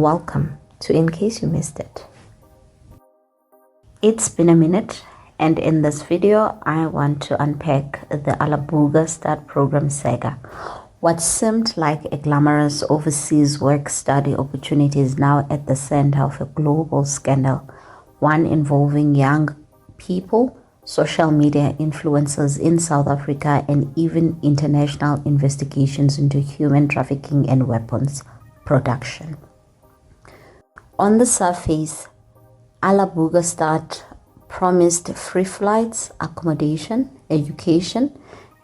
welcome to In Case You Missed It. It's been a minute, and in this video I want to unpack the Alabuga Start Programme saga. What seemed like a glamorous overseas work-study opportunity is now at the center of a global scandal, one involving young people, social media influencers in South Africa, and even international investigations into human trafficking and weapons production. On the surface, Alabuga Start promised free flights, accommodation, education,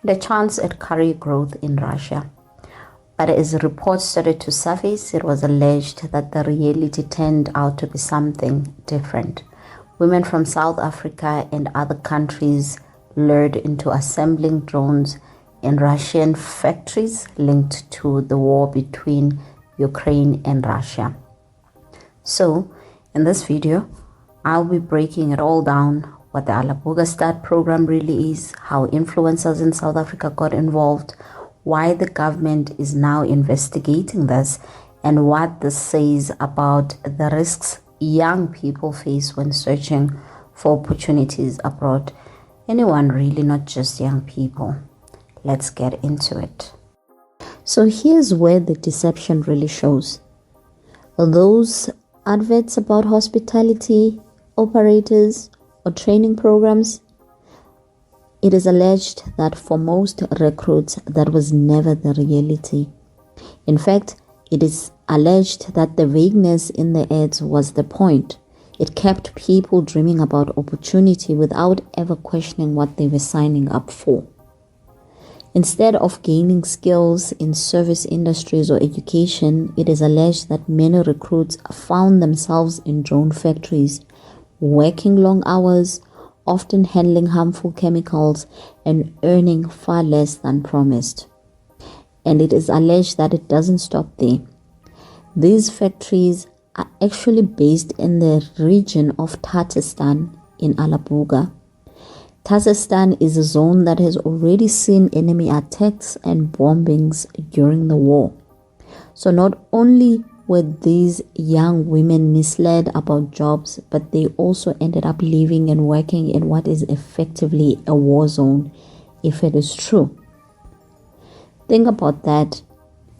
and a chance at career growth in Russia. But as reports started to surface, it was alleged that the reality turned out to be something different. Women from South Africa and other countries lured into assembling drones in Russian factories linked to the war between Ukraine and Russia. So, in this video, I'll be breaking it all down: what the Alabuga Start Programme really is, how influencers in South Africa got involved, why the government is now investigating this, and what this says about the risks young people face when searching for opportunities abroad. Anyone really, not just young people. Let's get into it. So here's where the deception really shows. Those adverts about hospitality operators or training programs, it is alleged that for most recruits that was never the reality. In fact, it is alleged that the vagueness in the ads was the point. It kept people dreaming about opportunity without ever questioning what they were signing up for. Instead of gaining skills in service industries or education, it is alleged that many recruits found themselves in drone factories, working long hours, often handling harmful chemicals, and earning far less than promised. And it is alleged that it doesn't stop there. These factories are actually based in the region of Tatarstan in Alabuga. Tatarstan is a zone that has already seen enemy attacks and bombings during the war. So not only were these young women misled about jobs, but they also ended up living and working in what is effectively a war zone, if it is true. Think about that.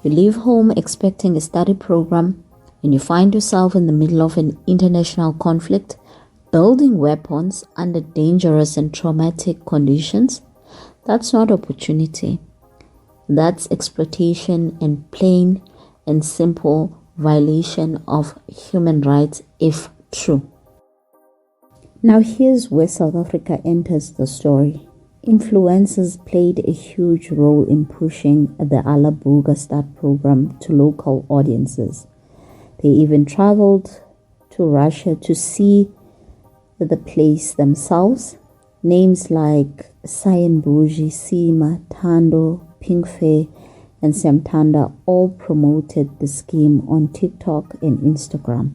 You leave home expecting a study program, and you find yourself in the middle of an international conflict, building weapons under dangerous and traumatic conditions. That's not opportunity. That's exploitation and plain and simple violation of human rights, if true. Now here's where South Africa enters the story. Influencers played a huge role in pushing the Alabuga Start Programme to local audiences. They even traveled to Russia to see the place themselves. Names like Sayan Buji, Sima, Tando, Pinkfay, and Samtanda all promoted the scheme on TikTok and Instagram,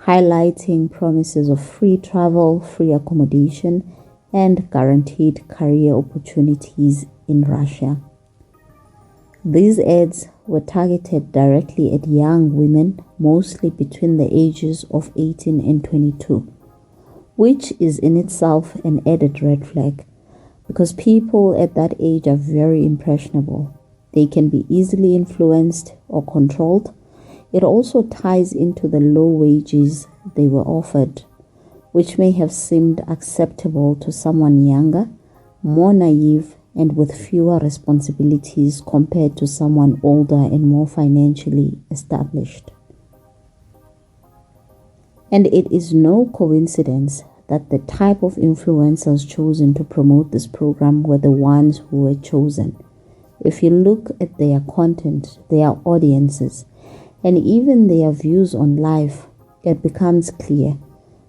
highlighting promises of free travel, free accommodation, and guaranteed career opportunities in Russia. These ads were targeted directly at young women, mostly between the ages of 18 and 22, which is in itself an added red flag, because people at that age are very impressionable. They can be easily influenced or controlled. It also ties into the low wages they were offered, which may have seemed acceptable to someone younger, more naive, and with fewer responsibilities compared to someone older and more financially established. And it is no coincidence that the type of influencers chosen to promote this program were the ones who were chosen. If you look at their content, their audiences, and even their views on life, it becomes clear.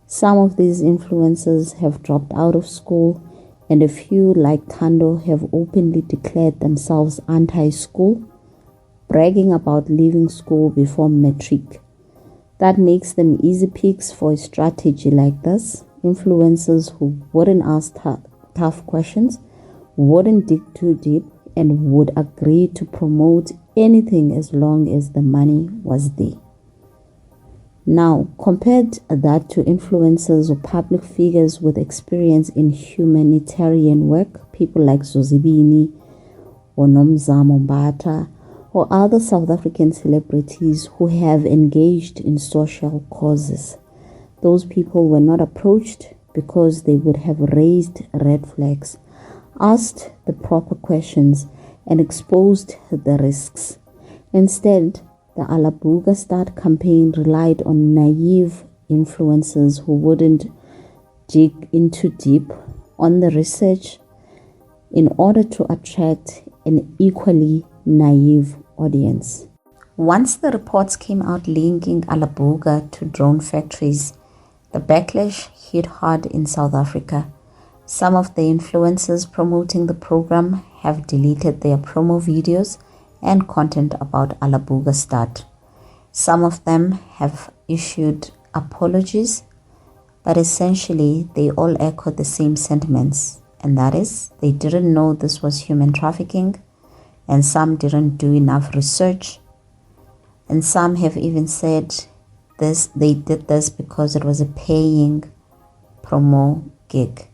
Some of these influencers have dropped out of school, and a few, like Tando, have openly declared themselves anti-school, bragging about leaving school before matric. That makes them easy picks for a strategy like this. Influencers who wouldn't ask tough questions, wouldn't dig too deep, and would agree to promote anything as long as the money was there. Now, compared that to influencers or public figures with experience in humanitarian work, people like Zozibini or Nomzamo Mbata, or other South African celebrities who have engaged in social causes. Those people were not approached because they would have raised red flags, asked the proper questions, and exposed the risks. Instead, the Alabuga Start campaign relied on naive influencers who wouldn't dig into deep on the research in order to attract an equally naive audience. Once the reports came out linking Alabuga to drone factories, the backlash hit hard in South Africa. Some of the influencers promoting the program have deleted their promo videos and content about Alabuga Start. Some of them have issued apologies, but essentially they all echo the same sentiments, and that is, they didn't know this was human trafficking, and some didn't do enough research, and some have even said they did this because it was a paying promo gig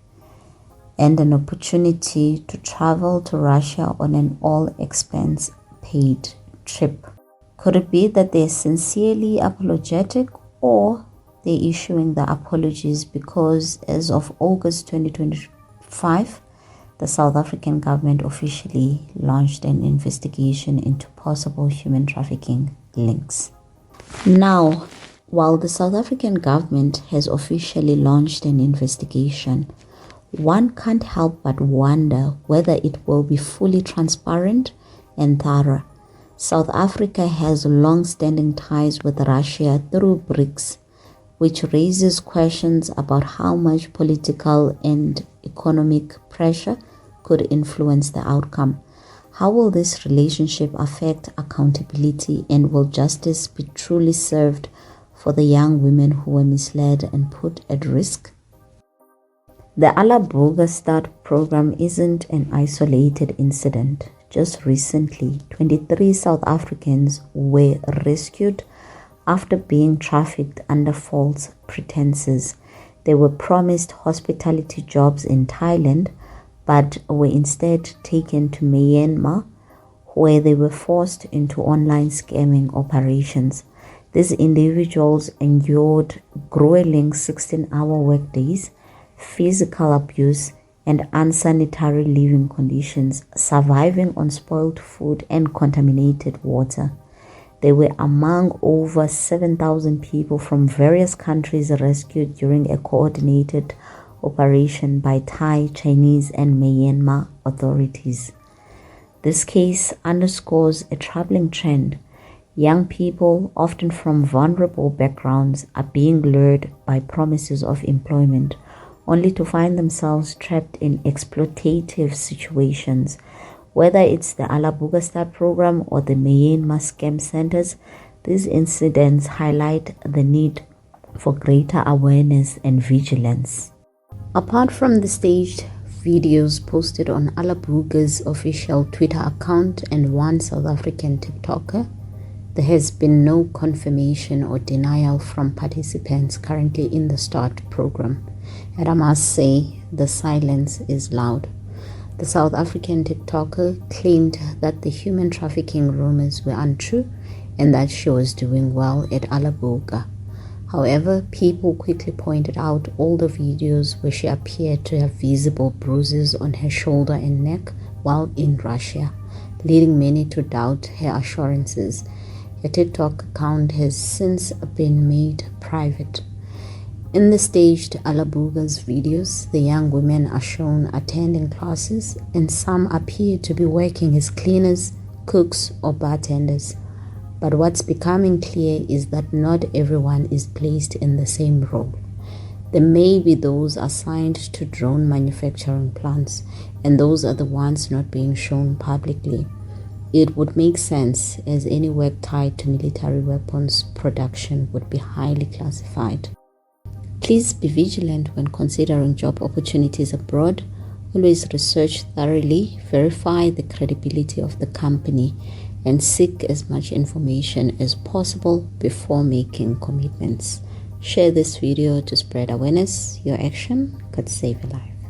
and an opportunity to travel to Russia on an all-expense paid trip. Could it be that they're sincerely apologetic, or they're issuing the apologies because as of August 2025, the South African government officially launched an investigation into possible human trafficking links. Now, while the South African government has officially launched an investigation, one can't help but wonder whether it will be fully transparent and thorough. South Africa has long-standing ties with Russia through BRICS, which raises questions about how much political and economic pressure could influence the outcome. How will this relationship affect accountability, and will justice be truly served for the young women who were misled and put at risk? The Alabuga Start Programme isn't an isolated incident. Just recently, 23 South Africans were rescued after being trafficked under false pretenses. They were promised hospitality jobs in Thailand, but were instead taken to Myanmar, where they were forced into online scamming operations. These individuals endured grueling 16-hour workdays, physical abuse, and unsanitary living conditions, surviving on spoiled food and contaminated water. They were among over 7,000 people from various countries rescued during a coordinated operation by Thai, Chinese, and Myanmar authorities. This case underscores a troubling trend. Young people, often from vulnerable backgrounds, are being lured by promises of employment, only to find themselves trapped in exploitative situations. Whether it's the Alabuga Start Programme or the Myanmar scam centers, these incidents highlight the need for greater awareness and vigilance. Apart from the staged videos posted on Alabuga's official Twitter account and one South African TikToker, there has been no confirmation or denial from participants currently in the Start Programme. And I must say, the silence is loud. The South African TikToker claimed that the human trafficking rumors were untrue and that she was doing well at Alabuga. However, people quickly pointed out all the videos where she appeared to have visible bruises on her shoulder and neck while in Russia, leading many to doubt her assurances. Her TikTok account has since been made private. In the staged Alabuga's videos, the young women are shown attending classes, and some appear to be working as cleaners, cooks, or bartenders. But what's becoming clear is that not everyone is placed in the same role. There may be those assigned to drone manufacturing plants, and those are the ones not being shown publicly. It would make sense, as any work tied to military weapons production would be highly classified. Please be vigilant when considering job opportunities abroad. Always research thoroughly, verify the credibility of the company, and seek as much information as possible before making commitments. Share this video to spread awareness. Your action could save a life.